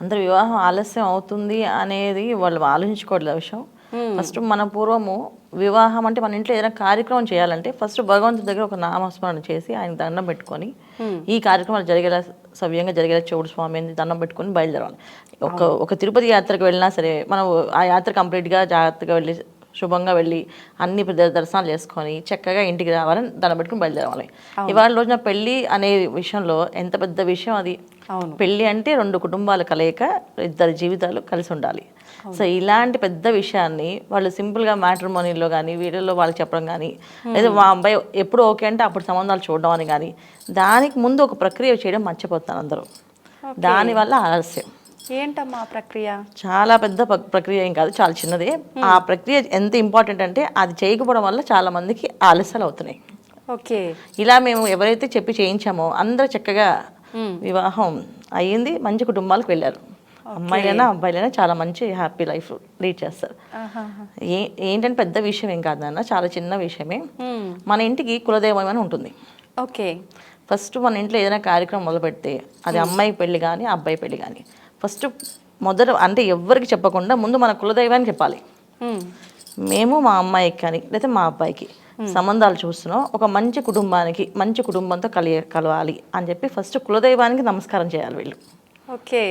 అందరు వివాహం ఆలస్యం అవుతుంది అనేది వాళ్ళు ఆలోచించుకోవట్లేదు విషయం. ఫస్ట్ మన పూర్వము వివాహం అంటే మన ఇంట్లో ఏదైనా కార్యక్రమం చేయాలంటే ఫస్ట్ భగవంతుడి దగ్గర ఒక నామస్మరణ చేసి ఆయన దండం పెట్టుకొని ఈ కార్యక్రమాలు జరిగేలా సవ్యంగా జరిగేలా చౌడు స్వామి అని దండం పెట్టుకొని బయలుదేరాలి. ఒక తిరుపతి యాత్రకు వెళ్ళినా సరే మనం ఆ యాత్ర కంప్లీట్గా జాగ్రత్తగా వెళ్ళి శుభంగా వెళ్ళి అన్ని దర్శనాలు చేసుకొని చక్కగా ఇంటికి రావాలని దండం పెట్టుకుని బయలుదేరాలి. ఇవాళ రోజున పెళ్ళి అనే విషయంలో ఎంత పెద్ద విషయం అది. పెళ్ళి అంటే 2 కుటుంబాలు కలయిక, 2 జీవితాలు కలిసి ఉండాలి. సో ఇలాంటి పెద్ద విషయాన్ని వాళ్ళు సింపుల్గా మ్యాట్రిమోనీలో కానీ వీడియోలో వాళ్ళకి చెప్పడం కానీ, లేదా మా అబ్బాయి ఎప్పుడు ఓకే అంటే అప్పుడు సంబంధాలు చూడడం అని కానీ, దానికి ముందు ఒక ప్రక్రియ చేయడం మర్చిపోతాను అందరూ. దానివల్ల ఆలస్యం. ఏంటమ్మా ప్రక్రియ? చాలా పెద్ద ప్రక్రియ ఏం కాదు, చాలా చిన్నదే. ఆ ప్రక్రియ ఎంత ఇంపార్టెంట్ అంటే అది చేయకపోవడం వల్ల చాలా మందికి ఆలస్యాలు అవుతున్నాయి. ఓకే. ఇలా మేము ఎవరైతే చెప్పి చేయించామో అందరూ చక్కగా వివాహం అయ్యింది, మంచి కుటుంబాలకు వెళ్ళారు. అమ్మాయిలైనా అబ్బాయిలైనా చాలా మంచి హ్యాపీ లైఫ్ లీడ్ చేస్తారు. ఏంటంటే పెద్ద విషయం ఏం కాదు నాన్న, చాలా చిన్న విషయమే. మన ఇంటికి కులదైవం అని ఉంటుంది. ఓకే. ఫస్ట్ మన ఇంట్లో ఏదైనా కార్యక్రమం మొదలు పెడితే అది అమ్మాయి పెళ్లి కానీ అబ్బాయి పెళ్లి కానీ ఫస్ట్ మొదట అంటే ఎవరికి చెప్పకుండా ముందు మన కులదైవానికి చెప్పాలి. మేము మా అమ్మాయికి కానీ లేదా మా అబ్బాయికి సంబంధాలు చూస్తున్నాం, ఒక మంచి కుటుంబానికి మంచి కుటుంబంతో కలవాలి అని చెప్పి ఫస్ట్ కులదైవానికి నమస్కారం చేయాలి వీళ్ళు. ఓకే.